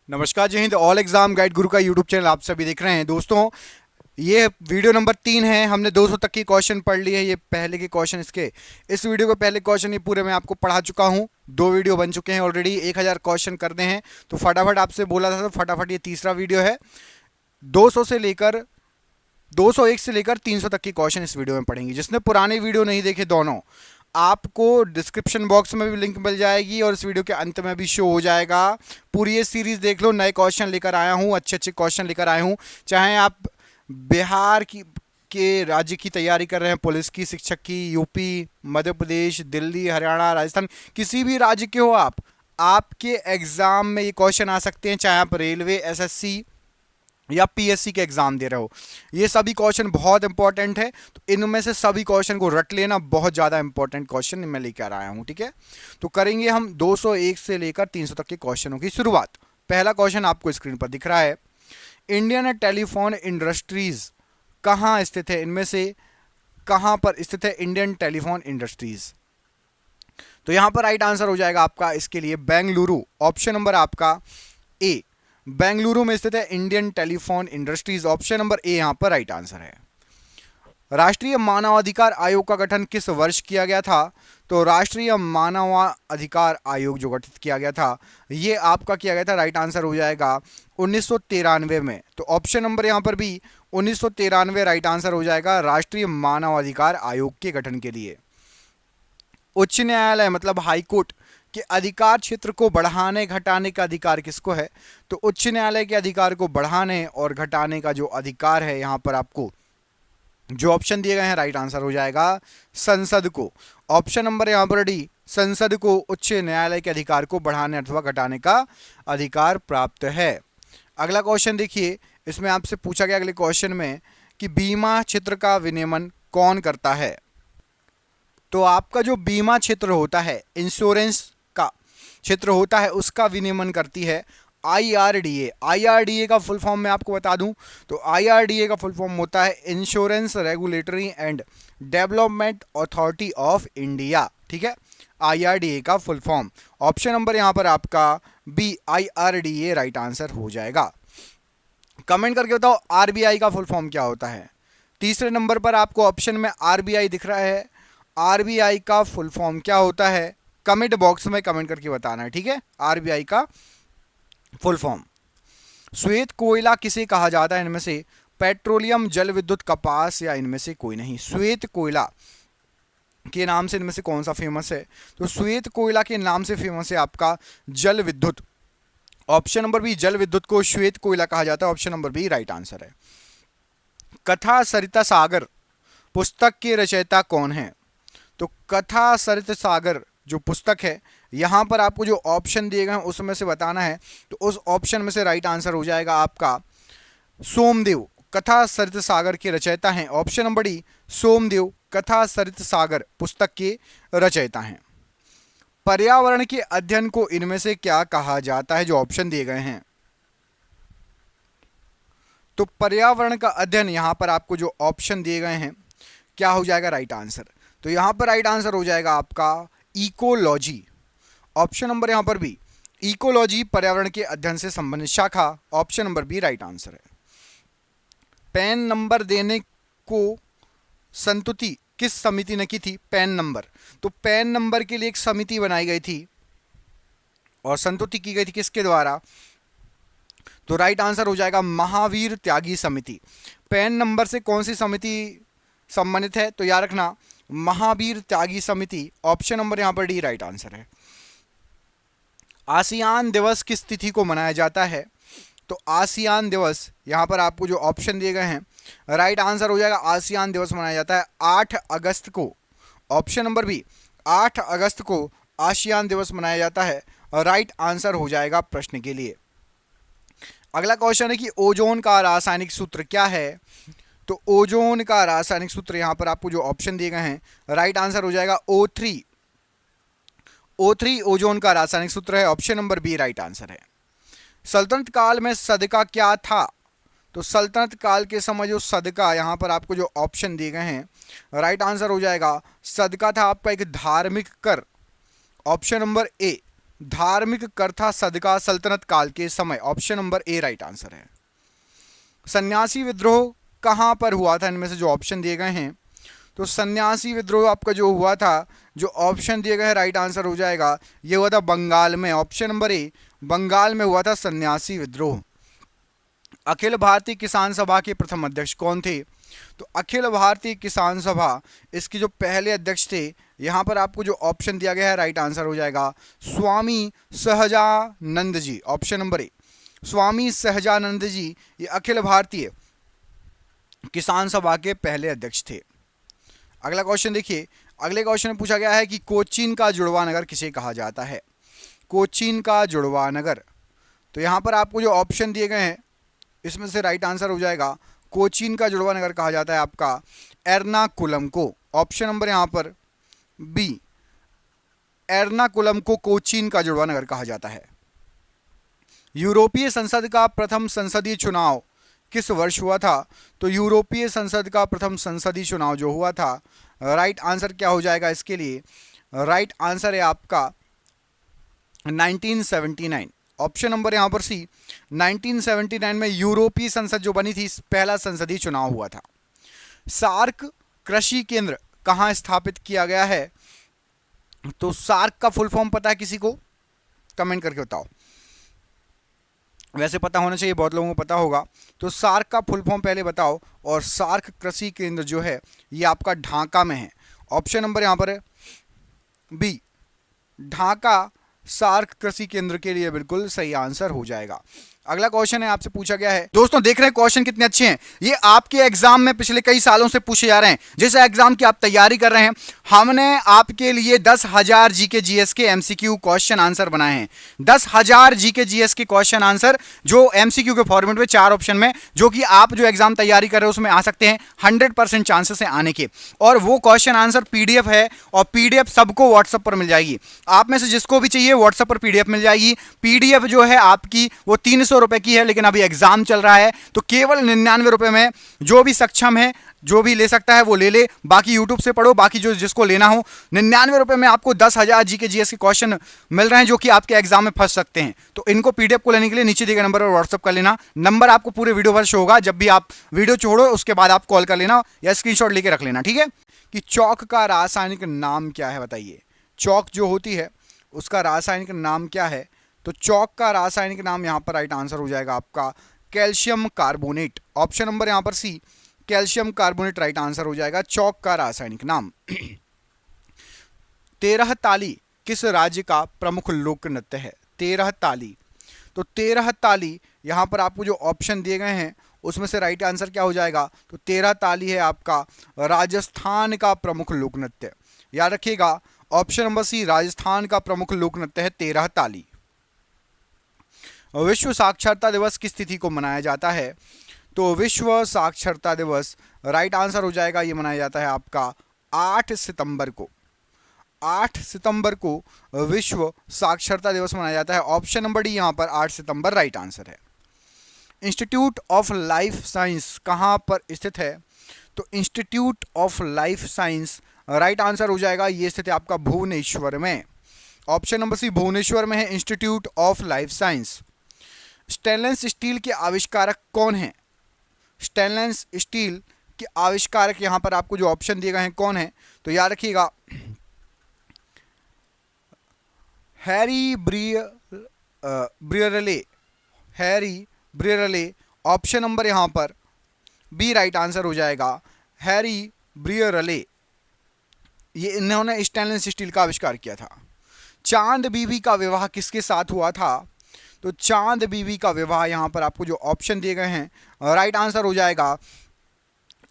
नमस्कार, जय Hind. All exam guide गुरु का यूट्यूब चैनल आप सभी देख रहे हैं। दोस्तों, ये वीडियो नंबर 3 है। हमने 200 तक की क्वेश्चन पढ़ लिए है। ये पहले के क्वेश्चन इसके इस वीडियो के पहले क्वेश्चन ये पूरे मैं आपको पढ़ा चुका हूँ। 2 वीडियो बन चुके हैं ऑलरेडी। 1000 क्वेश्चन करने हैं तो फटाफट आपसे बोला था, तो फटाफट ये तीसरा वीडियो है। 200 से लेकर 201 से लेकर 300 तक की क्वेश्चन इस वीडियो में पढ़ेंगे। जिसने पुराने वीडियो नहीं देखे दोनों, आपको डिस्क्रिप्शन बॉक्स में भी लिंक मिल जाएगी और इस वीडियो के अंत में भी शो हो जाएगा। पूरी ये सीरीज देख लो। नए क्वेश्चन लेकर आया हूँ, अच्छे अच्छे क्वेश्चन लेकर आया हूँ। चाहे आप बिहार की के राज्य की तैयारी कर रहे हैं, पुलिस की, शिक्षक की, यूपी, मध्य प्रदेश, दिल्ली, हरियाणा, राजस्थान, किसी भी राज्य के हो आप, आपके एग्जाम में ये क्वेश्चन आ सकते हैं। चाहे आप रेलवे, एसएससी या पीएससी के एग्जाम दे रहे हो, ये सभी क्वेश्चन बहुत इंपॉर्टेंट है। तो इनमें से सभी क्वेश्चन को रट लेना। बहुत ज़्यादा इंपॉर्टेंट क्वेश्चन मैं लेकर आया हूँ, ठीक है। तो करेंगे हम 201 से लेकर 300 तक के क्वेश्चनों की शुरुआत। पहला क्वेश्चन आपको स्क्रीन पर दिख रहा है। इंडियन टेलीफोन इंडस्ट्रीज कहाँ स्थित है? इनमें से कहाँ पर स्थित है इंडियन टेलीफोन इंडस्ट्रीज? तो यहां पर राइट आंसर हो जाएगा आपका इसके लिए बेंगलुरु। ऑप्शन नंबर आपका ए, बेंगलुरु में स्थित है Indian telephone industries. Option number ए यहां पर राइट आंसर है। राष्ट्रीय मानवाधिकार आयोग का गठन किस वर्ष किया गया था? तो राष्ट्रीय मानवाधिकार आयोग जो गठित किया गया था, ये आपका किया गया था, राइट आंसर हो जाएगा 1993 में। तो ऑप्शन नंबर यहां पर भी 1993 राइट आंसर हो जाएगा राष्ट्रीय मानवाधिकार आयोग के गठन के लिए। उच्च न्यायालय मतलब हाई कोर्ट के अधिकार क्षेत्र को बढ़ाने घटाने का अधिकार किसको है? तो उच्च न्यायालय के अधिकार को बढ़ाने और घटाने का जो अधिकार है, यहां पर आपको जो ऑप्शन दिए गए हैं, राइट आंसर हो जाएगा संसद को। ऑप्शन नंबर यहां पर डी, संसद को उच्च न्यायालय के अधिकार को बढ़ाने अथवा घटाने का अधिकार प्राप्त है। अगला क्वेश्चन देखिए, इसमें आपसे पूछा गया अगले क्वेश्चन में कि बीमा क्षेत्र का विनियमन कौन करता है? तो आपका जो बीमा क्षेत्र होता है, इंश्योरेंस का क्षेत्र होता है, उसका विनियमन करती है आईआरडीए। आईआरडीए का फुल फॉर्म मैं आपको बता दूं, तो आईआरडीए का फुल फॉर्म होता है insurance regulatory and development authority of India, ठीक है। आईआरडीए का फुल फॉर्म। ऑप्शन नंबर यहां पर आपका बी, आईआरडीए राइट आंसर हो जाएगा। कमेंट करके बताओ आरबीआई का फुल फॉर्म क्या होता है। तीसरे नंबर पर आपको ऑप्शन में आरबीआई दिख रहा है। आरबीआई का फुल फॉर्म क्या होता है? कमेंट बॉक्स में कमेंट करके बताना है, ठीक है। आरबीआई का फुल फॉर्म। श्वेत कोयला किसे कहा जाता है? इनमें से पेट्रोलियम, जल विद्युत, कपास या इनमें से कोई नहीं। श्वेत कोयला के नाम से इनमें से कौन सा फेमस है? तो श्वेत कोयला के नाम से फेमस है आपका जल विद्युत। ऑप्शन नंबर बी, जल विद्युत को श्वेत कोयला कहा जाता है। Option number B right answer है। कथा सरिता सागर पुस्तक के रचयिता कौन है? तो कथा सरित सागर जो पुस्तक है, यहां पर आपको जो ऑप्शन दिए गए हैं उसमें से बताना है। तो उस ऑप्शन में से राइट आंसर हो जाएगा आपका सोमदेव। कथा सरित सागर के रचयिता हैं। ऑप्शन नंबर डी, सोमदेव कथा सरित सागर पुस्तक के रचयिता हैं। पर्यावरण के अध्ययन को इनमें से क्या कहा जाता है? जो ऑप्शन दिए गए हैं, तो पर्यावरण का अध्ययन यहां पर आपको जो ऑप्शन दिए गए हैं, क्या हो जाएगा राइट आंसर? तो यहां पर राइट आंसर हो जाएगा आपका इकोलॉजी। ऑप्शन नंबर यहां पर भी इकोलॉजी पर्यावरण के अध्ययन से संबंधित शाखा। Option number B right answer है। पैन नंबर देने को संतुति किस समिति ने की थी? पैन नंबर, तो पैन नंबर के लिए एक समिति बनाई गई थी और संतुति की गई थी किसके द्वारा? तो राइट आंसर हो जाएगा महावीर त्यागी समिति। पैन नंबर से कौन सी समिति संबंधित है? तो याद रखना महावीर त्यागी समिति। ऑप्शन नंबर यहां पर डी राइट आंसर है। आसियान दिवस किस तिथि को मनाया जाता है? तो आसियान दिवस यहां पर आपको जो ऑप्शन दिए गए हैं, राइट आंसर हो जाएगा आसियान दिवस मनाया जाता है 8 अगस्त को। ऑप्शन नंबर बी, 8 अगस्त को आसियान दिवस मनाया जाता है। राइट आंसर हो जाएगा प्रश्न के लिए। अगला क्वेश्चन है कि ओजोन का रासायनिक सूत्र क्या है? तो ओजोन का रासायनिक सूत्र यहां पर आपको जो ऑप्शन दिए गए हैं, राइट आंसर हो जाएगा O3। O3 ओजोन का रासायनिक सूत्र है। Option number B right answer है। सल्तनत काल में सदका क्या था? तो सल्तनत काल के समय जो सदका, यहां पर आपको जो ऑप्शन दिए गए हैं, राइट आंसर हो जाएगा सदका था आपका एक धार्मिक कर। ऑप्शन नंबर ए धार्मिक कर था सदका सल्तनत काल के समय। Option number A right answer है। सन्यासी विद्रोह कहां पर हुआ था? इनमें से जो ऑप्शन दिए गए हैं, तो सन्यासी विद्रोह आपका जो हुआ था, जो ऑप्शन दिए गए हैं राइट आंसर हो जाएगा, ये हुआ था बंगाल में। ऑप्शन नंबर ए, बंगाल में हुआ था सन्यासी विद्रोह। अखिल भारतीय किसान सभा के प्रथम अध्यक्ष कौन थे? तो अखिल भारतीय किसान सभा, इसके जो पहले अध्यक्ष थे, यहां पर आपको जो ऑप्शन दिया गया है राइट आंसर हो जाएगा स्वामी सहजानंद जी। ऑप्शन नंबर ए, स्वामी सहजानंद जी ये अखिल भारतीय किसान सभा के पहले अध्यक्ष थे। अगला क्वेश्चन देखिए, अगले क्वेश्चन में पूछा गया है कि कोचीन का जुड़वा नगर किसे कहा जाता है? कोचीन का जुड़वा नगर, तो यहां पर आपको जो ऑप्शन दिए गए हैं, इसमें से राइट आंसर हो जाएगा कोचीन का जुड़वा नगर कहा जाता है आपका एर्नाकुलम को। ऑप्शन नंबर यहां पर बी, एर्नाकुलम को कोचीन का जुड़वा नगर कहा जाता है। यूरोपीय संसद का प्रथम संसदीय चुनाव किस वर्ष हुआ था? तो यूरोपीय संसद का प्रथम संसदीय चुनाव जो हुआ था, राइट आंसर क्या हो जाएगा इसके लिए? राइट आंसर है आपका 1979। ऑप्शन नंबर यहां पर सी, 1979 में यूरोपीय संसद जो बनी थी, पहला संसदीय चुनाव हुआ था। सार्क कृषि केंद्र कहां स्थापित किया गया है? तो सार्क का फुल फॉर्म पता है किसी को? कमेंट करके बताओ। वैसे पता होना चाहिए, बहुत लोगों को पता होगा। तो सार्क का फुल फॉर्म पहले बताओ। और सार्क कृषि केंद्र जो है ये आपका ढाका में है। ऑप्शन नंबर यहां पर है बी, ढाका सार्क कृषि केंद्र के लिए बिल्कुल सही आंसर हो जाएगा। अगला क्वेश्चन है, आपसे पूछा गया है, दोस्तों देख रहे हैं क्वेश्चन कितने अच्छे हैं, ये आपके एग्जाम में पिछले कई सालों से पूछे जा रहे हैं। जिस एग्जाम की आप तैयारी कर रहे हैं, हमने आपके लिए 10,000 जीके जीएस के एमसीक्यू क्वेश्चन आंसर बनाए हैं। 10,000 जीके जीएस के क्वेश्चन आंसर जो एमसीक्यू के फॉर्मेट में 4 ऑप्शन में, जो कि आप जो एग्जाम तैयारी कर रहे हो उसमें आ सकते हैं, 100% चांसेस है आने के। और वो क्वेश्चन आंसर पीडीएफ है, और पीडीएफ सबको व्हाट्सएप पर मिल जाएगी। आप में से जिसको भी चाहिए व्हाट्सएप पर पीडीएफ मिल जाएगी। पीडीएफ जो है आपकी वो 300 रुपए की है, लेकिन अभी एग्जाम चल रहा है, तो केवल 99 रुपए में जो भी सक्षम है, जो भी ले सकता है वो ले ले। बाकी यूट्यूब से पढ़ो, बाकी जो जिसको लेना हो, 99 रुपए में आपको 10,000 जीके जीएस के क्वेश्चन मिल रहे हैं, जो कि आपके एग्जाम में फंस सकते हैं। तो इनको पीडीएफ को लेने के लिए नीचे दिए गए नंबर पर व्हाट्सएप कर लेना। नंबर आपको पूरे वीडियो पर शो होगा, जब भी आप वीडियो छोड़ो उसके बाद आप कॉल कर लेना या स्क्रीनशॉट लेके रख लेना, ठीक है। कि चौक का रासायनिक नाम क्या है बताइए? चौक जो होती है उसका रासायनिक नाम क्या है? तो चौक का रासायनिक नाम यहां पर राइट आंसर हो जाएगा आपका कैल्शियम कार्बोनेट। ऑप्शन नंबर यहां पर सी, कैल्शियम कार्बोनेट राइट आंसर हो जाएगा चौक का रासायनिक नाम। 13 ताली किस राज्य का प्रमुख लोक नृत्य है? 13 ताली, तो 13 ताली यहां पर आपको जो ऑप्शन दिए गए हैं उसमें से राइट आंसर क्या हो जाएगा? तो 13 ताली है आपका राजस्थान का प्रमुख लोक नृत्य। याद रखिएगा, ऑप्शन नंबर सी, राजस्थान का प्रमुख लोक नृत्य है 13 ताली। विश्व साक्षरता दिवस किस तिथि को मनाया जाता है? तो विश्व साक्षरता दिवस राइट आंसर हो जाएगा, ये मनाया जाता है आपका 8 सितंबर को। 8 सितंबर को विश्व साक्षरता दिवस मनाया जाता है। ऑप्शन नंबर डी यहां पर 8 सितंबर राइट आंसर है। इंस्टीट्यूट ऑफ लाइफ साइंस कहां पर स्थित है? तो institute of life science right answer हो जाएगा, ये स्थित है आपका भुवनेश्वर में। ऑप्शन नंबर सी, भुवनेश्वर में है institute of life science. Stainless steel के आविष्कारक कौन हैं? स्टेनलेस स्टील के आविष्कारक यहां पर आपको जो ऑप्शन दिए गए हैं कौन है? तो याद रखिएगा, हैरी ब्रियरले, हैरी ब्रियरले। ऑप्शन नंबर यहां पर बी राइट आंसर हो जाएगा, हैरी ब्रियरले। ये इन्होंने स्टेनलेस स्टील का आविष्कार किया था। चांद बीबी का विवाह किसके साथ हुआ था? तो चांद बीबी का विवाह यहां पर आपको जो ऑप्शन दिए गए हैं राइट आंसर हो जाएगा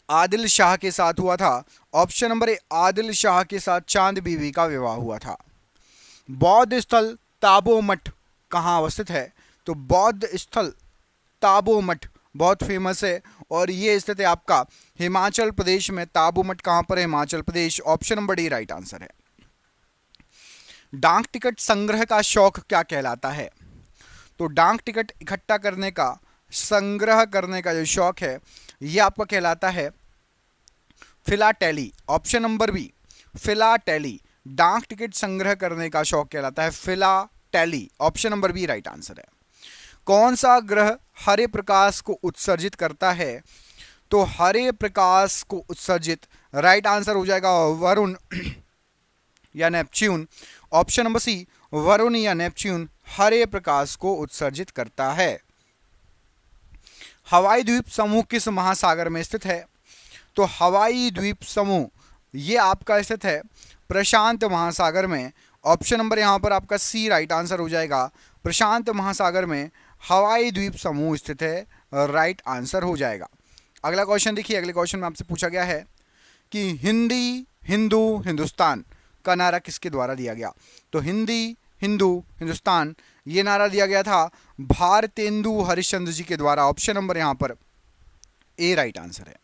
आदिल शाह के साथ हुआ था। ऑप्शन नंबर ए, आदिल शाह के साथ चांद बीबी का विवाह हुआ था। बौद्ध स्थल ताबो मठ कहां अवस्थित है? तो बौद्ध स्थल ताबो मठ बहुत फेमस है, और ये स्थित है आपका हिमाचल प्रदेश में। ताबो मठ कहां पर है? Himachal Pradesh. Option number D right answer है। डाक टिकट संग्रह का शौक क्या कहलाता है? तो डाक टिकट इकट्ठा करने का, संग्रह करने का जो शौक है, ये आपका कहलाता है philately. Option number B, philately. डाक टिकट संग्रह करने का शौक कहलाता है फिलाटेली। टैली, option number B right answer है। कौन सा ग्रह हरे प्रकाश को उत्सर्जित करता है? तो हरे प्रकाश को उत्सर्जित, राइट आंसर हो जाएगा वरुण या Neptune, option number C Varun या नेपच्यून हरे प्रकाश को उत्सर्जित करता है। हवाई द्वीप समूह किस महासागर में स्थित है? तो हवाई द्वीप समूह ये आपका स्थित है प्रशांत महासागर में, ऑप्शन नंबर यहां पर आपका सी राइट आंसर हो जाएगा। प्रशांत महासागर में हवाई द्वीप समूह स्थित है, राइट आंसर हो जाएगा। अगला क्वेश्चन देखिए, अगले क्वेश्चन में आपसे पूछा गया है कि हिंदी हिंदू हिंदुस्तान का नारा किसके द्वारा दिया गया? तो हिंदी हिंदू हिंदुस्तान ये नारा दिया गया था भारतेंदु हरिश्चंद्र जी के द्वारा, ऑप्शन नंबर यहां पर ए राइट आंसर है।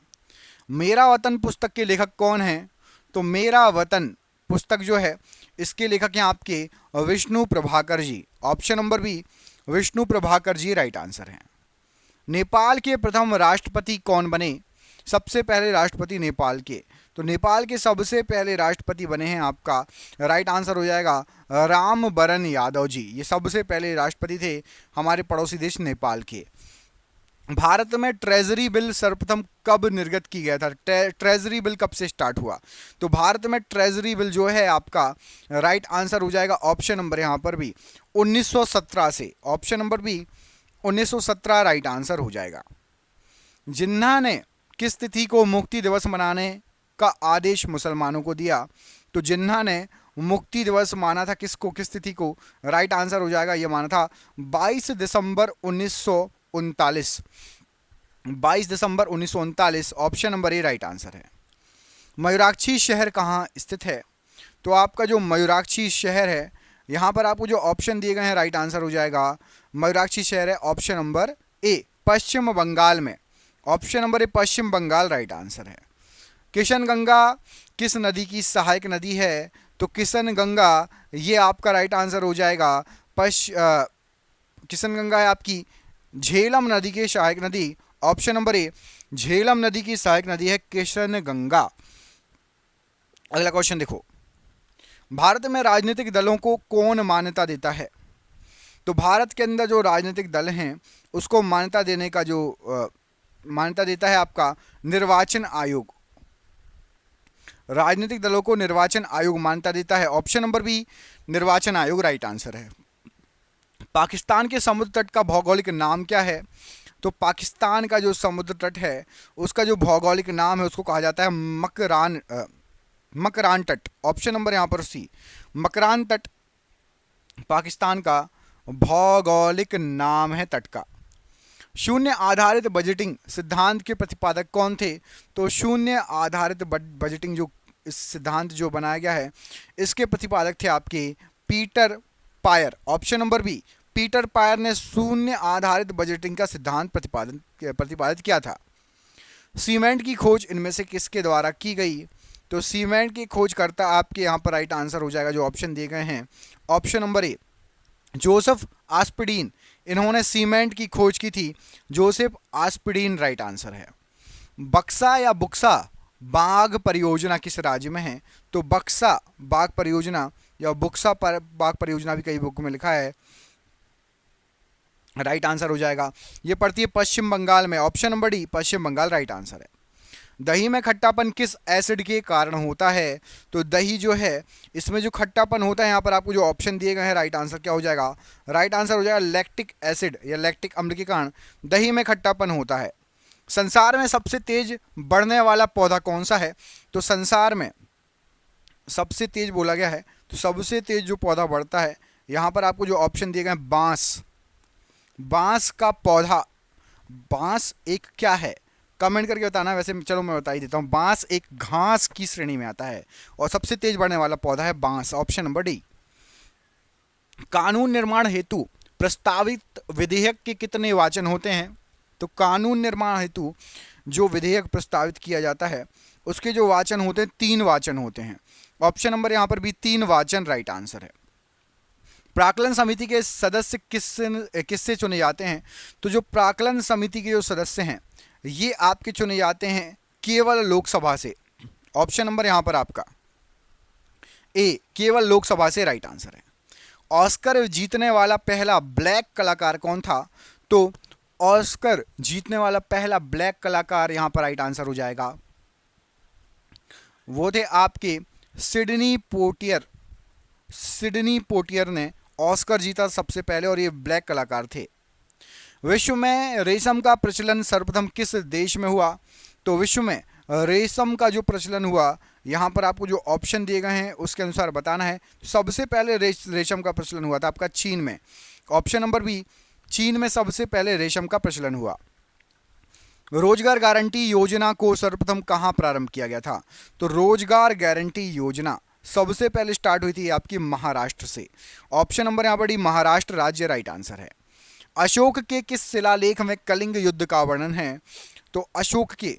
मेरा वतन पुस्तक के लेखक कौन है? तो मेरा वतन पुस्तक जो है इसके लेखक हैं आपके Vishnu Prabhakar ji, option number B Vishnu Prabhakar ji right answer है। नेपाल के प्रथम राष्ट्रपति कौन बने? सबसे पहले राष्ट्रपति नेपाल के, तो नेपाल के सबसे पहले राष्ट्रपति बने हैं आपका, राइट आंसर हो जाएगा रामवरण यादव जी, ये सबसे पहले राष्ट्रपति थे हमारे पड़ोसी देश नेपाल के। भारत में ट्रेजरी बिल सर्वप्रथम कब निर्गत की गया था? ट्रेजरी बिल कब से स्टार्ट हुआ? तो भारत में ट्रेजरी बिल जो है आपका, राइट आंसर हो जाएगा ऑप्शन नंबर यहां पर भी 1917 से, option number B 1917 right answer हो जाएगा। जिन्ना ने किस तिथि को मुक्ति दिवस मनाने का आदेश मुसलमानों को दिया? तो जिन्ना ने मुक्ति दिवस माना था किसको, किस तिथि को? राइट आंसर हो जाएगा, ये माना था 22 दिसंबर 1939, 22 दिसंबर 1939, option number A right answer है। मयूराक्षी शहर कहाँ स्थित है? तो आपका जो मयूराक्षी शहर है यहाँ पर आपको जो ऑप्शन दिए गए हैं राइट आंसर हो जाएगा मयूराक्षी शहर है option number A Paschim Bengal में, option number A Paschim Bengal right answer है। किशन गंगा किस नदी की सहायक नदी है? तो किशन गंगा ये आपका राइट आंसर हो जाएगा किशन गंगा है आपकी झेलम नदी की सहायक नदी, ऑप्शन नंबर ए झेलम नदी की सहायक नदी है किशन गंगा। अगला क्वेश्चन देखो, भारत में राजनीतिक दलों को कौन मान्यता देता है? तो भारत के अंदर जो राजनीतिक दल हैं उसको मान्यता देने का जो मान्यता देता है आपका निर्वाचन आयोग, राजनीतिक दलों को निर्वाचन आयोग मान्यता देता है, ऑप्शन नंबर बी निर्वाचन आयोग राइट आंसर है। पाकिस्तान के समुद्र तट का भौगोलिक नाम क्या है? तो पाकिस्तान का जो समुद्र तट है उसका जो भौगोलिक नाम है उसको कहा जाता है मकरान तट, ऑप्शन नंबर यहाँ पर सी मकरान तट पाकिस्तान का भौगोलिक नाम है तट का। शून्य आधारित बजटिंग सिद्धांत के प्रतिपादक कौन थे? तो शून्य आधारित बजटिंग जो इस सिद्धांत जो बनाया गया है इसके प्रतिपादक थे आपके Peter Pyhrr, option number B Peter Pyhrr ने शून्य आधारित बजटिंग का सिद्धांत प्रतिपादित किया था। सीमेंट की खोज इनमें से किसके द्वारा की गई? तो सीमेंट की खोज करता आपके यहाँ पर राइट आंसर हो जाएगा जो ऑप्शन दिए गए हैं, ऑप्शन नंबर ए जोसेफ आस्पिडीन, इन्होंने सीमेंट की खोज की थी, जोसेफ आस्पिडीन राइट आंसर है। बक्सा या बुक्सा बाघ परियोजना किस राज्य में है? तो बक्सा बाघ परियोजना या बुक्सा पर बाघ परियोजना भी कई बुक में लिखा है, राइट आंसर हो जाएगा। ये पड़ती है पश्चिम बंगाल में, ऑप्शन नंबर डी पश्चिम बंगाल राइट आंसर है। दही में खट्टापन किस एसिड के कारण होता है? तो दही जो है इसमें जो खट्टापन होता है यहाँ पर आपको जो ऑप्शन दिए गए हैं राइट आंसर क्या हो जाएगा? राइट आंसर हो जाएगा लैक्टिक एसिड या लैक्टिक अम्ल के कारण दही में खट्टापन होता है। संसार में सबसे तेज बढ़ने वाला पौधा कौन सा है? तो संसार में सबसे तेज बोला गया है, तो सबसे तेज जो पौधा बढ़ता है यहाँ पर आपको जो ऑप्शन दिए गए हैं बांस, बांस का पौधा, बांस एक क्या है कमेंट करके बताना, वैसे चलो मैं बता ही देता हूँ। बांस एक घास की श्रेणी में आता है और सबसे तेज बढ़ने वाला पौधा है बांस, ऑप्शन नंबर डी। कानून निर्माण हेतु प्रस्तावित विधेयक के कितने वाचन होते हैं? तो कानून निर्माण हेतु जो विधेयक प्रस्तावित किया जाता है उसके जो वाचन होते हैं 3 वाचन होते हैं, ऑप्शन नंबर यहाँ पर भी 3 वाचन राइट आंसर है। प्राक्कलन समिति के सदस्य किससे चुने जाते हैं? तो जो प्राक्कलन समिति के जो सदस्य हैं ये आपके चुने जाते हैं केवल लोकसभा से, ऑप्शन नंबर यहां पर आपका ए केवल लोकसभा से राइट आंसर है। ऑस्कर जीतने वाला पहला ब्लैक कलाकार कौन था? तो ऑस्कर जीतने वाला पहला ब्लैक कलाकार यहां पर राइट आंसर हो जाएगा, वो थे आपके सिडनी पोटियर। सिडनी पोटियर ने ऑस्कर जीता सबसे पहले और ये ब्लैक कलाकार थे। विश्व में रेशम का प्रचलन सर्वप्रथम किस देश में हुआ? तो विश्व में रेशम का जो प्रचलन हुआ, यहाँ पर आपको जो ऑप्शन दिए गए हैं उसके अनुसार बताना है। सबसे पहले रेशम का प्रचलन हुआ था आपका चीन में। ऑप्शन नंबर बी, चीन में सबसे पहले रेशम का प्रचलन हुआ। रोजगार गारंटी योजना को सर्वप्रथम कहाँ प्रारंभ किया गया था? तो रोजगार गारंटी योजना सबसे पहले स्टार्ट हुई थी आपकी महाराष्ट्र से। ऑप्शन नंबर यहाँ पर डी, महाराष्ट्र राज्य राइट आंसर है। अशोक के किस शिलालेख में कलिंग युद्ध का वर्णन है? तो अशोक के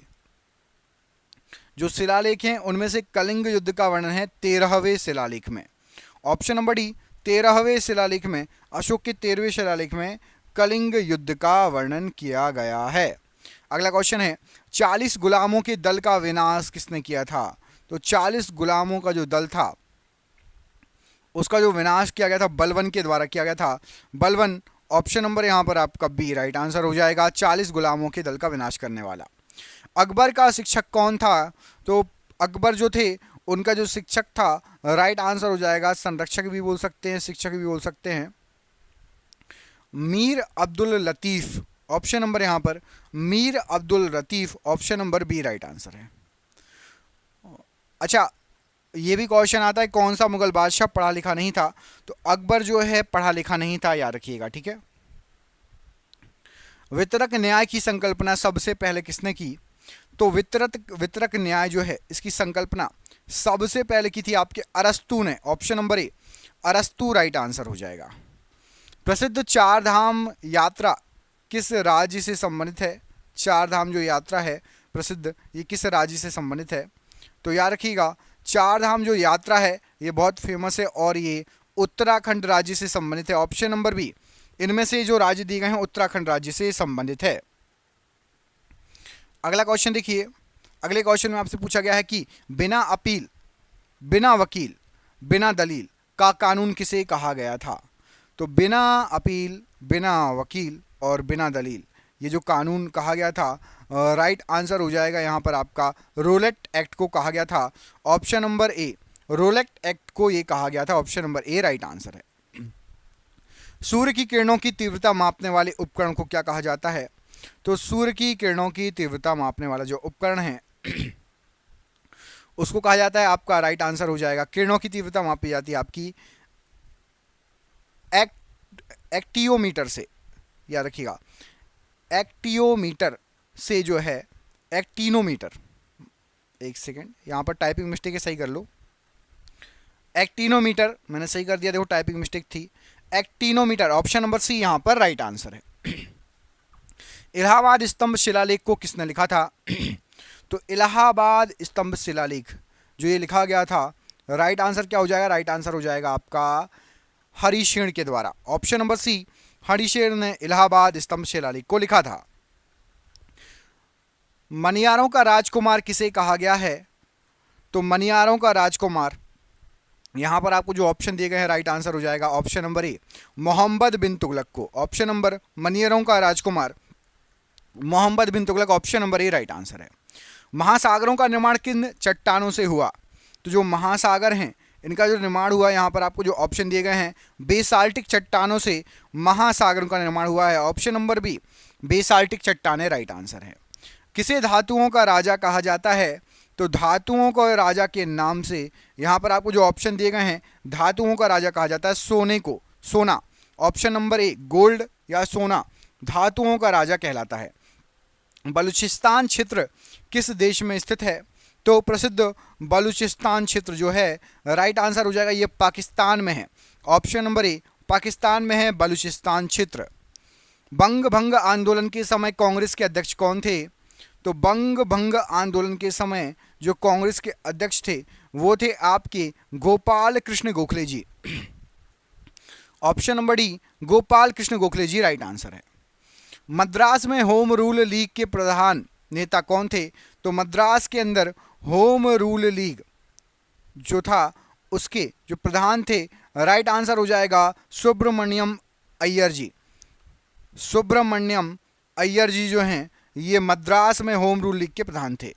जो शिलालेख हैं उनमें से कलिंग युद्ध का वर्णन है 13वें शिलालेख में। ऑप्शन नंबर डी, 13वें शिलालेख में, अशोक के 13वें शिलालेख में कलिंग युद्ध का वर्णन किया गया है। अगला क्वेश्चन है, 40 गुलामों के दल का विनाश किसने किया था? तो 40 गुलामों का जो दल था उसका जो विनाश किया गया था बलवन के द्वारा किया गया था। बलवन, ऑप्शन नंबर यहाँ पर आपका बी राइट आंसर हो जाएगा, 40 गुलामों के दल का विनाश करने वाला। अकबर का शिक्षक कौन था? तो अकबर जो थे उनका जो शिक्षक था राइट आंसर हो जाएगा, संरक्षक भी बोल सकते हैं, शिक्षक भी बोल सकते हैं, मीर अब्दुल लतीफ़। ऑप्शन नंबर यहाँ पर Mir Abdul Latif, option number B right answer है। अच्छा, ये भी क्वेश्चन आता है कौन सा मुगल बादशाह पढ़ा लिखा नहीं था? तो अकबर जो है पढ़ा लिखा नहीं था, याद रखिएगा, ठीक है। वितरक न्याय की संकल्पना सबसे पहले किसने की? तो वितरक न्याय जो है इसकी संकल्पना सबसे पहले की थी आपके अरस्तु ने। ऑप्शन नंबर ए, अरस्तु राइट आंसर हो जाएगा। प्रसिद्ध चार धाम यात्रा किस राज्य से संबंधित है? चार धाम जो यात्रा है प्रसिद्ध, ये किस राज्य से संबंधित है? तो याद रखिएगा, चार धाम जो यात्रा है ये बहुत फेमस है और ये उत्तराखंड राज्य से संबंधित है। ऑप्शन नंबर बी, इनमें से जो राज्य दिए गए हैं उत्तराखंड राज्य से संबंधित है। अगला क्वेश्चन देखिए, अगले क्वेश्चन में आपसे पूछा गया है कि बिना अपील, बिना वकील, बिना दलील का कानून किसे कहा गया था? तो बिना अपील, बिना वकील और बिना दलील, ये जो कानून कहा गया था राइट आंसर हो जाएगा यहाँ पर आपका रोलेट एक्ट को कहा गया था। Option number A, Rowlatt Act को ये कहा गया था, option number A right answer है। सूर्य की किरणों की तीव्रता मापने वाले उपकरण को क्या कहा जाता है? तो सूर्य की किरणों की तीव्रता मापने वाला जो उपकरण है उसको कहा जाता है, आपका राइट आंसर हो जाएगा, किरणों की तीव्रता मापी जाती है आपकी एक्टियोमीटर से, याद रखिएगा, एक्टियोमीटर से जो है एक्टिनोमीटर, एक सेकेंड यहाँ पर टाइपिंग मिस्टेक है, सही कर लो, एक्टिनोमीटर मैंने सही कर दिया, देखो टाइपिंग मिस्टेक थी, एक्टिनोमीटर, ऑप्शन नंबर सी यहाँ पर राइट आंसर है। इलाहाबाद स्तंभ शिलालेख को किसने लिखा था? तो इलाहाबाद स्तंभ शिलालेख जो ये लिखा गया था राइट आंसर क्या हो जाएगा? राइट आंसर हो जाएगा आपका हरिशेन के द्वारा। ऑप्शन नंबर सी, हरिशेन ने इलाहाबाद स्तंभ शिलालेख को लिखा था। मनियारों का राजकुमार किसे कहा गया है? तो मनियारों का राजकुमार, यहां पर आपको जो ऑप्शन दिए गए हैं राइट आंसर हो जाएगा option number A, Mohammad bin Tughlaq को। ऑप्शन नंबर, मनियारों का राजकुमार Mohammad bin Tughlaq, option number A right answer है। महासागरों का निर्माण किन चट्टानों से हुआ? तो जो महासागर हैं इनका जो निर्माण हुआ, यहाँ पर आपको जो ऑप्शन दिए गए हैं, बेसाल्टिक चट्टानों से महासागरों का निर्माण हुआ है। ऑप्शन नंबर बी, बेसाल्टिक चट्टानें राइट आंसर है। किसे धातुओं का राजा कहा जाता है? तो धातुओं को राजा के नाम से यहाँ पर आपको जो ऑप्शन दिए गए हैं, धातुओं का राजा कहा जाता है सोने को, सोना। ऑप्शन नंबर ए, गोल्ड या सोना धातुओं का राजा कहलाता है। बलूचिस्तान क्षेत्र किस देश में स्थित है? तो प्रसिद्ध बलूचिस्तान क्षेत्र जो है राइट आंसर हो जाएगा, ये पाकिस्तान में है। ऑप्शन नंबर ए, पाकिस्तान में है बलूचिस्तान क्षेत्र। बंग भंग आंदोलन के समय कांग्रेस के अध्यक्ष कौन थे? तो बंग भंग आंदोलन के समय जो कांग्रेस के अध्यक्ष थे वो थे आपके Gopal Krishna Gokhale ji. Option number D, Gopal Krishna Gokhale ji right answer है। मद्रास में होम रूल लीग के प्रधान नेता कौन थे? तो मद्रास के अंदर होम रूल लीग जो था उसके जो प्रधान थे राइट आंसर हो जाएगा सुब्रमण्यम अय्यर जी। सुब्रमण्यम अय्यर जी जो हैं ये मद्रास में होम रूल लीग के प्रधान थे।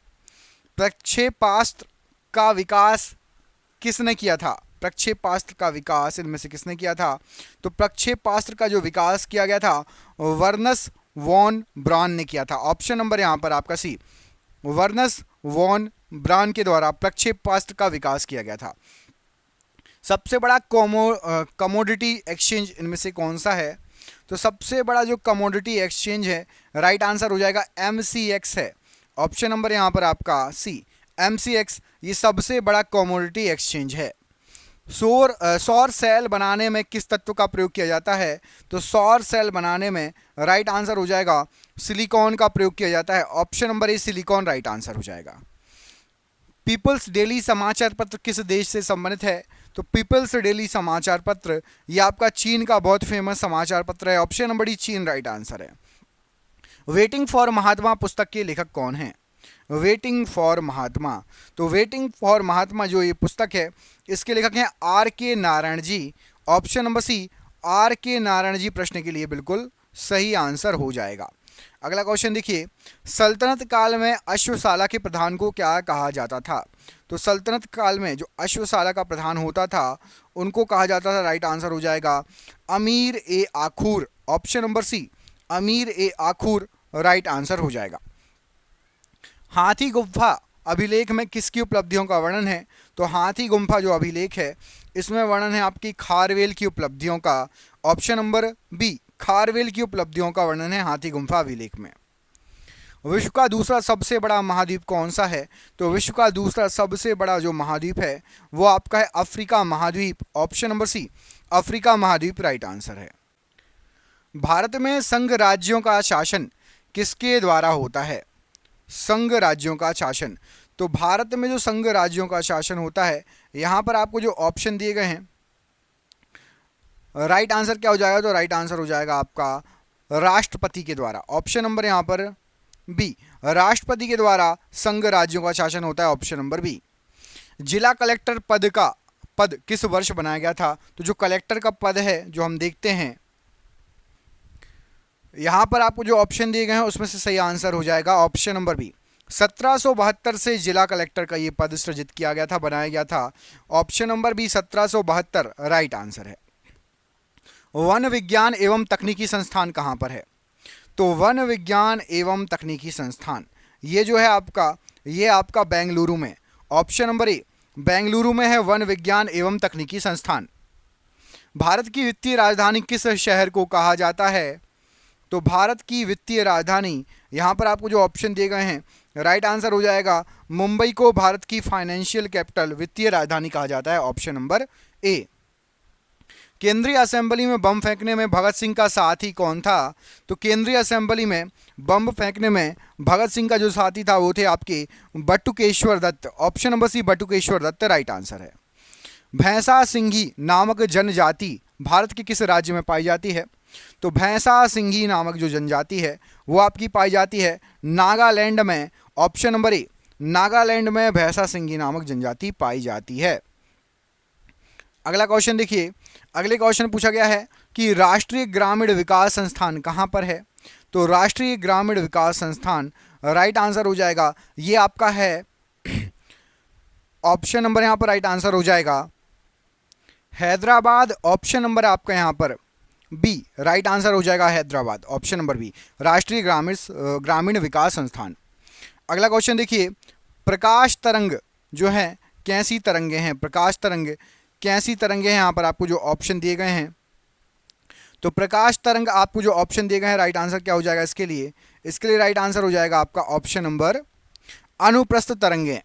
प्रक्षेपास्त्र का विकास किसने किया था? प्रक्षेपास्त्र का विकास इनमें से किसने किया था? तो प्रक्षेपास्त्र का जो विकास किया गया था वर्नस वॉन ब्रान ने किया था। ऑप्शन नंबर यहाँ पर आपका सी, वर्नस वॉन ब्रान के द्वारा प्रक्षेपास्त्र का विकास किया गया था। सबसे बड़ा कमोडिटी एक्सचेंज इनमें से कौन सा है? तो सबसे बड़ा जो कमोडिटी एक्सचेंज है राइट आंसर हो जाएगा MCX है। ऑप्शन नंबर यहाँ पर आपका सी, MCX ये सबसे बड़ा कमोडिटी एक्सचेंज है। सौर सेल बनाने में किस तत्व का प्रयोग किया जाता है? तो सौर सेल बनाने में राइट आंसर हो जाएगा सिलिकॉन का प्रयोग किया जाता है। Option number A silicon right answer हो जाएगा। पीपल्स डेली समाचार पत्र किस देश से संबंधित है? तो पीपल्स डेली समाचार पत्र ये आपका चीन का बहुत फेमस समाचार पत्र है। ऑप्शन नंबर डी चीन राइट आंसर है। वेटिंग फॉर महात्मा पुस्तक के लेखक कौन है? वेटिंग फॉर महात्मा, तो वेटिंग फॉर महात्मा जो ये पुस्तक है इसके लेखक हैं RK Narayan ji. Option number C RK Narayan ji प्रश्न के लिए बिल्कुल सही आंसर हो जाएगा। अगला क्वेश्चन देखिए, सल्तनत काल में अश्वशाला के प्रधान को क्या कहा जाता था? तो सल्तनत काल में जो अश्वशाला का प्रधान होता था उनको कहा जाता था, राइट आंसर हो जाएगा अमीर ए आखूर। ऑप्शन नंबर सी अमीर ए आखूर राइट आंसर हो जाएगा। हाथी गुम्फा अभिलेख में किसकी उपलब्धियों का वर्णन है? तो हाथी गुम्फा जो अभिलेख है इसमें वर्णन है आपकी खारवेल की उपलब्धियों का। ऑप्शन नंबर बी खारवेल की उपलब्धियों का वर्णन है हाथी गुम्फा अभिलेख में। विश्व का दूसरा सबसे बड़ा महाद्वीप कौन सा है? तो विश्व का दूसरा सबसे बड़ा जो महाद्वीप है वो आपका है अफ्रीका महाद्वीप। ऑप्शन नंबर सी अफ्रीका महाद्वीप राइट आंसर है। भारत में संघ राज्यों का शासन किसके द्वारा होता है? संघ राज्यों का शासन, तो भारत में जो संघ राज्यों का शासन होता है यहाँ पर आपको जो ऑप्शन दिए गए हैं राइट आंसर क्या हो जाएगा? तो राइट आंसर हो जाएगा आपका राष्ट्रपति के द्वारा। ऑप्शन नंबर यहाँ पर बी राष्ट्रपति के द्वारा संघ राज्यों का शासन होता है। Option number B. जिला कलेक्टर पद किस वर्ष बनाया गया था? तो जो कलेक्टर का पद है जो हम देखते हैं यहाँ पर आपको जो ऑप्शन दिए गए हैं उसमें से सही आंसर हो जाएगा ऑप्शन नंबर बी। 1772 से जिला कलेक्टर का ये पद सृजित किया गया था, बनाया गया था। Option number B 1772 right answer है। वन विज्ञान एवं तकनीकी संस्थान कहाँ पर है? तो वन विज्ञान एवं तकनीकी संस्थान ये जो है आपका ये आपका बेंगलुरु में। ऑप्शन नंबर ए बेंगलुरु में है वन विज्ञान एवं तकनीकी संस्थान। भारत की वित्तीय राजधानी किस शहर को कहा जाता है? तो भारत की वित्तीय राजधानी यहाँ पर आपको जो ऑप्शन दिए गए हैं राइट आंसर हो जाएगा मुंबई को भारत की फाइनेंशियल कैपिटल वित्तीय राजधानी कहा जाता है। ऑप्शन नंबर ए। केंद्रीय असेंबली में बम फेंकने में भगत सिंह का साथी कौन था? तो केंद्रीय असेंबली में बम फेंकने में भगत सिंह का जो साथी था वो थे आपके Batukeshwar Dutt. Option number C Batukeshwar Dutt right answer है। भैंसा सिंघी नामक जनजाति भारत के किस राज्य में पाई जाती है? तो भैंसा सिंघी नामक जो जनजाति है वो आपकी पाई जाती है नागालैंड में। ऑप्शन नंबर ए नागालैंड में भैंसा सिंघी नामक जनजाति पाई जाती है। अगला क्वेश्चन देखिए, अगले क्वेश्चन पूछा गया है कि राष्ट्रीय ग्रामीण विकास संस्थान कहाँ पर है? तो राष्ट्रीय ग्रामीण विकास संस्थान राइट आंसर हो जाएगा ये आपका है ऑप्शन नंबर यहाँ पर राइट आंसर हो जाएगा हैदराबाद। ऑप्शन नंबर आपका यहाँ पर बी राइट आंसर हो जाएगा हैदराबाद। ऑप्शन नंबर बी राष्ट्रीय ग्रामीण विकास संस्थान। अगला क्वेश्चन देखिए, प्रकाश तरंग जो है कैसी तरंगे हैं? प्रकाश तरंग कैसी तरंगे हैं यहाँ पर आपको जो ऑप्शन दिए गए हैं? तो प्रकाश तरंग आपको जो ऑप्शन दिए गए हैं राइट आंसर क्या हो जाएगा इसके लिए? इसके लिए राइट आंसर हो जाएगा आपका ऑप्शन नंबर अनुप्रस्थ तरंगे।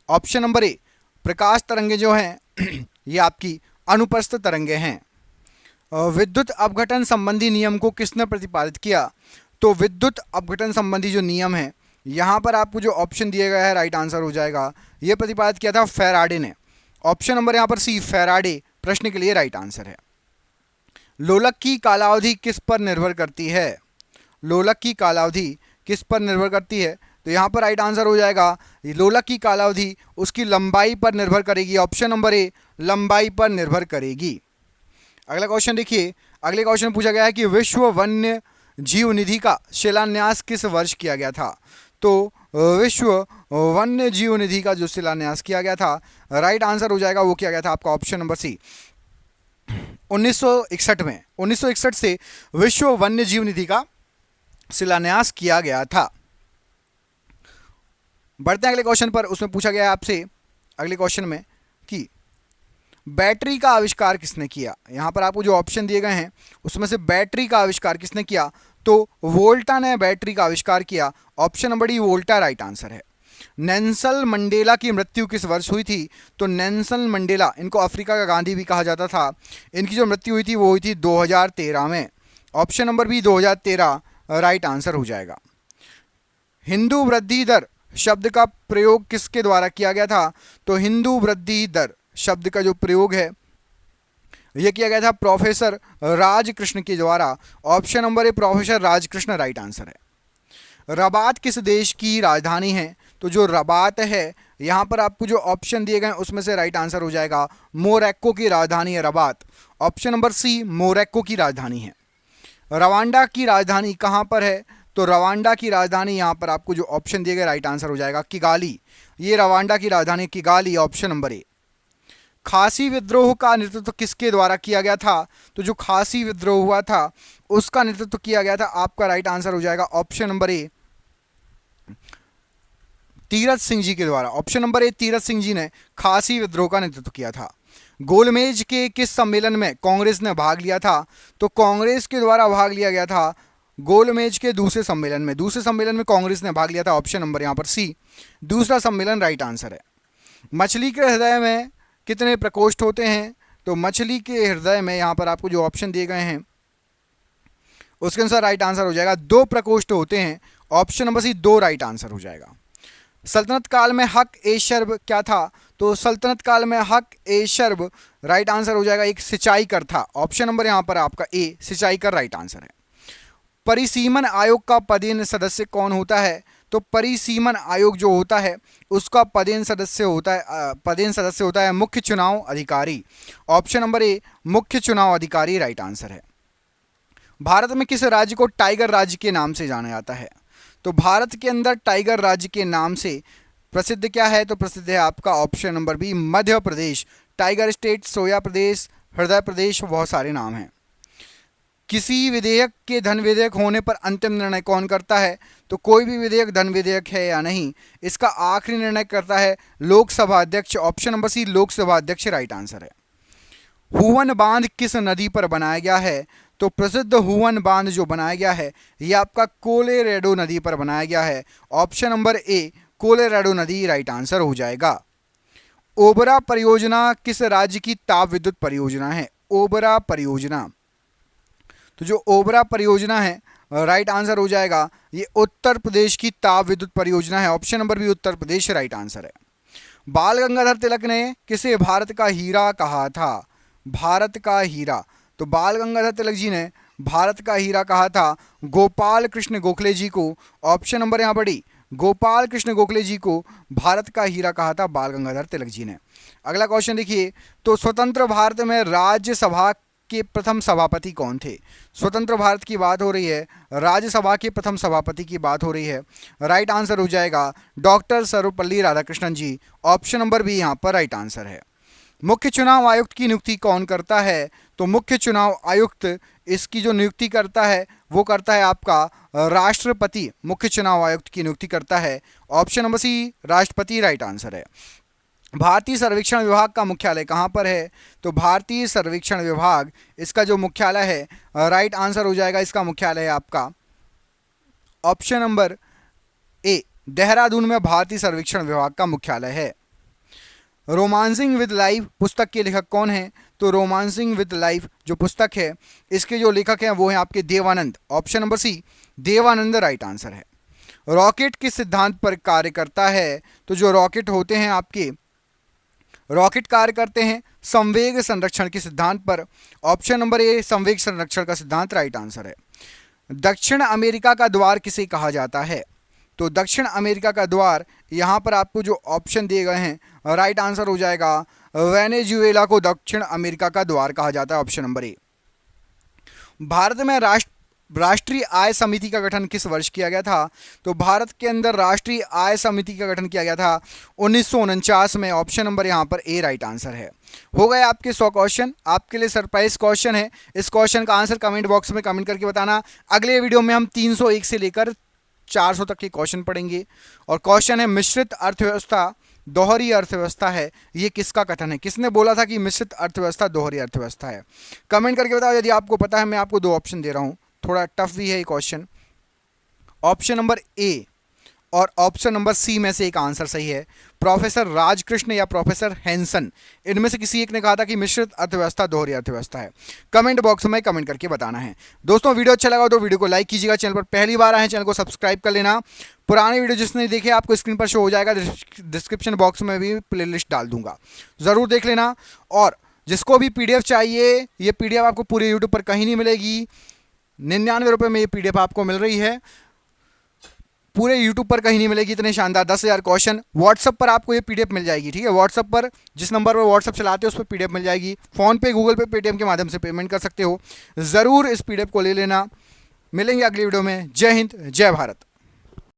ऑप्शन नंबर ए प्रकाश तरंगे जो हैं ये आपकी अनुप्रस्थ तरंगे हैं। विद्युत अपघटन संबंधी नियम को किसने प्रतिपादित किया? तो विद्युत अपघटन संबंधी जो नियम है यहाँ पर आपको जो ऑप्शन दिया गया है राइट आंसर हो जाएगा ये प्रतिपादित किया था फैराडे ने। ऑप्शन नंबर यहाँ पर सी फैराडे प्रश्न के लिए राइट आंसर है। लोलक की कालावधि किस पर निर्भर करती है? लोलक की कालावधि किस पर निर्भर करती है? तो यहाँ पर राइट आंसर हो जाएगा लोलक की कालावधि उसकी लंबाई पर निर्भर करेगी। ऑप्शन नंबर ए, लंबाई पर निर्भर करेगी। अगला क्वेश्चन देखिए, अगले क्वेश्चन पूछा गया है कि विश्व वन्य जीव निधि का शिलान्यास किस वर्ष किया गया था। तो विश्व वन्य जीव निधि का जो शिलान्यास किया गया था, राइट आंसर हो जाएगा वो किया गया था आपका ऑप्शन नंबर सी, 1961 में। 1961 से विश्व वन्य जीव निधि का शिलान्यास किया गया था। बढ़ते हैं अगले क्वेश्चन पर। उसमें पूछा गया है आपसे अगले क्वेश्चन में कि बैटरी का आविष्कार किसने किया। यहां पर आपको जो ऑप्शन दिए गए हैं उसमें से बैटरी का आविष्कार किसने किया, तो वोल्टा ने बैटरी का आविष्कार किया। Option number D, Volta right answer है। नेल्सन मंडेला की मृत्यु किस वर्ष हुई थी, तो नेल्सन मंडेला, इनको अफ्रीका का गांधी भी कहा जाता था, इनकी जो मृत्यु हुई थी वो हुई थी 2013 में। Option number B 2013 right answer हो जाएगा। हिंदू वृद्धि दर शब्द का प्रयोग किसके द्वारा किया गया था, तो हिंदू वृद्धि दर शब्द का जो प्रयोग है यह किया गया था प्रोफेसर राजकृष्ण के द्वारा। ऑप्शन नंबर ए, प्रोफेसर राजकृष्ण राइट आंसर है। रबात किस देश की राजधानी है, तो जो रबात है यहां पर आपको जो ऑप्शन दिए गए उसमें से राइट आंसर हो जाएगा मोरक्को की राजधानी है Rabat. Option number C, Morocco की राजधानी है। रवांडा की राजधानी कहां पर है, तो रवांडा की राजधानी यहां पर आपको जो ऑप्शन दिए गए राइट आंसर हो जाएगा किगाली। ये रवांडा की राजधानी किगाली, ऑप्शन नंबर ए। खासी विद्रोह का नेतृत्व किसके द्वारा किया गया था, तो जो खासी विद्रोह हुआ था उसका नेतृत्व किया गया था, आपका राइट आंसर हो जाएगा option number A, Tirath Singh ji के द्वारा। Option number A, Tirath Singh ji ने खासी विद्रोह का नेतृत्व किया था। गोलमेज के किस सम्मेलन में कांग्रेस ने भाग लिया था, तो कांग्रेस के द्वारा भाग लिया गया था गोलमेज के दूसरे सम्मेलन में। दूसरे सम्मेलन में कांग्रेस ने भाग लिया था, ऑप्शन नंबर यहां पर सी, दूसरा सम्मेलन राइट आंसर है। मछली के हृदय में कितने प्रकोष्ठ होते हैं, तो मछली के हृदय में यहां पर आपको जो ऑप्शन दिए गए हैं उसके अनुसार राइट आंसर हो जाएगा 2 प्रकोष्ठ होते हैं। Option number C 2 right answer हो जाएगा। सल्तनत काल में हक ए शर्ब क्या था, तो सल्तनत काल में हक ए शर्ब राइट आंसर हो जाएगा एक सिंचाई कर था। ऑप्शन नंबर यहां पर आपका ए, सिंचाई कर राइट आंसर है। परिसीमन आयोग का पदेन सदस्य कौन होता है, तो परिसीमन आयोग जो होता है उसका पदेन सदस्य होता है मुख्य चुनाव अधिकारी। ऑप्शन नंबर ए, मुख्य चुनाव अधिकारी राइट आंसर है। भारत में किस राज्य को टाइगर राज्य के नाम से जाना जाता है, तो भारत के अंदर टाइगर राज्य के नाम से प्रसिद्ध क्या है, तो प्रसिद्ध है आपका option number B, Madhya Pradesh. Tiger state, सोया प्रदेश, हृदय प्रदेश, बहुत सारे नाम हैं। किसी विधेयक के धन विधेयक होने पर अंतिम निर्णय कौन करता है, तो कोई भी विधेयक धन विधेयक है या नहीं इसका आखिरी निर्णय करता है लोकसभा अध्यक्ष। ऑप्शन नंबर सी, लोकसभा अध्यक्ष राइट आंसर है। हुवन बांध किस नदी पर बनाया गया है, तो प्रसिद्ध हुवन बांध जो बनाया गया है यह आपका कोलोराडो नदी पर बनाया गया है। ऑप्शन नंबर ए, कोलोराडो नदी राइट आंसर हो जाएगा। ओबरा परियोजना किस राज्य की ताप विद्युत परियोजना है, ओबरा परियोजना, तो जो ओबरा परियोजना है राइट आंसर हो जाएगा ये उत्तर प्रदेश की ताप विद्युत परियोजना है। Option number B, Uttar Pradesh right answer है। बाल गंगाधर तिलक ने किसे भारत का हीरा कहा था, भारत का हीरा, तो बाल गंगाधर तिलक जी ने भारत का हीरा कहा था गोपाल कृष्ण गोखले जी को। ऑप्शन नंबर यहाँ बड़ी, गोपाल कृष्ण गोखले जी को भारत का हीरा कहा था बाल गंगाधर तिलक जी ने। अगला क्वेश्चन देखिए, तो स्वतंत्र भारत में राज्यसभा के प्रथम सभापति कौन थे, स्वतंत्र भारत की बात हो रही है, राज्यसभा के प्रथम सभापति की बात हो रही है, राइट आंसर हो जाएगा डॉक्टर सर्वपल्ली राधाकृष्णन जी। ऑप्शन नंबर बी यहाँ पर राइट आंसर है। मुख्य चुनाव आयुक्त की नियुक्ति कौन करता है, तो मुख्य चुनाव आयुक्त इसकी जो नियुक्ति करता है वो करता है आपका राष्ट्रपति, मुख्य चुनाव आयुक्त की नियुक्ति करता है। ऑप्शन नंबर सी, राष्ट्रपति राइट आंसर है। भारतीय सर्वेक्षण विभाग का मुख्यालय कहाँ पर है, तो भारतीय सर्वेक्षण विभाग इसका जो मुख्यालय है राइट आंसर हो जाएगा इसका मुख्यालय है आपका ऑप्शन नंबर ए, देहरादून में भारतीय सर्वेक्षण विभाग का मुख्यालय है। रोमांसिंग विद लाइफ पुस्तक के लेखक कौन है, तो रोमांसिंग विद लाइफ जो पुस्तक है इसके जो लेखक हैं वो हैं आपके Dev Anand. Option number C, Dev Anand right answer है। रॉकेट किस सिद्धांत पर कार्य करता है, तो जो रॉकेट होते हैं आपके रॉकेट कार्य करते हैं संवेग संरक्षण के सिद्धांत पर। ऑप्शन नंबर ए, संवेग संरक्षण का सिद्धांत राइट आंसर है। दक्षिण अमेरिका का द्वार किसे कहा जाता है, तो दक्षिण अमेरिका का द्वार, यहाँ पर आपको जो ऑप्शन दिए गए हैं राइट आंसर हो जाएगा वेनेजुएला को दक्षिण अमेरिका का द्वार कहा जाता है, ऑप्शन नंबर ए। भारत में राष्ट्रीय आय समिति का गठन किस वर्ष किया गया था? तो भारत के अंदर राष्ट्रीय आय समिति का गठन किया गया था 1949 में, ऑप्शन नंबर यहाँ पर ए राइट आंसर है। हो गए आपके 100 क्वेश्चन। आपके लिए सरप्राइज क्वेश्चन है, इस क्वेश्चन का आंसर कमेंट बॉक्स में कमेंट करके बताना। अगले वीडियो में हम 301 से लेकर 400 तक के क्वेश्चन पढ़ेंगे और क्वेश्चन है मिश्रित अर्थव्यवस्था दोहरी अर्थव्यवस्था है, ये किसका कथन है? किसने बोला था कि मिश्रित अर्थव्यवस्था दोहरी अर्थव्यवस्था है? कमेंट करके बताओ। यदि आपको पता है, मैं आपको 2 ऑप्शन दे रहा हूं, थोड़ा टफ भी है ये क्वेश्चन। ऑप्शन नंबर ए और ऑप्शन नंबर सी में से एक आंसर सही है। प्रोफेसर राजकृष्ण या प्रोफेसर हैंसन, इनमें से किसी एक ने कहा था कि मिश्रित अर्थव्यवस्था दोहरी अर्थव्यवस्था है। कमेंट बॉक्स में कमेंट करके बताना है। दोस्तों वीडियो अच्छा लगा तो वीडियो को लाइक कीजिएगा, चैनल पर पहली बार आए चैनल को सब्सक्राइब कर लेना। पुराने वीडियो जिसने देखे आपको स्क्रीन पर शो हो जाएगा, डिस्क्रिप्शन बॉक्स में भी प्लेलिस्ट डाल दूंगा, ज़रूर देख लेना। और जिसको भी PDF चाहिए, ये PDF आपको पूरे यूट्यूब पर कहीं नहीं मिलेगी। 99 रुपये में ये PDF आपको मिल रही है, पूरे YouTube पर कहीं नहीं मिलेगी। इतने शानदार 10,000 क्वेश्चन व्हाट्सअप पर आपको ये PDF मिल जाएगी, ठीक है। व्हाट्सअप पर जिस नंबर पर व्हाट्सअप चलाते हो उस पर PDF मिल जाएगी। फ़ोन पे, गूगल पे, पेटीएम के माध्यम से पेमेंट कर सकते हो। ज़रूर इस PDF को ले लेना। मिलेंगे अगली वीडियो में। जय हिंद, जय भारत।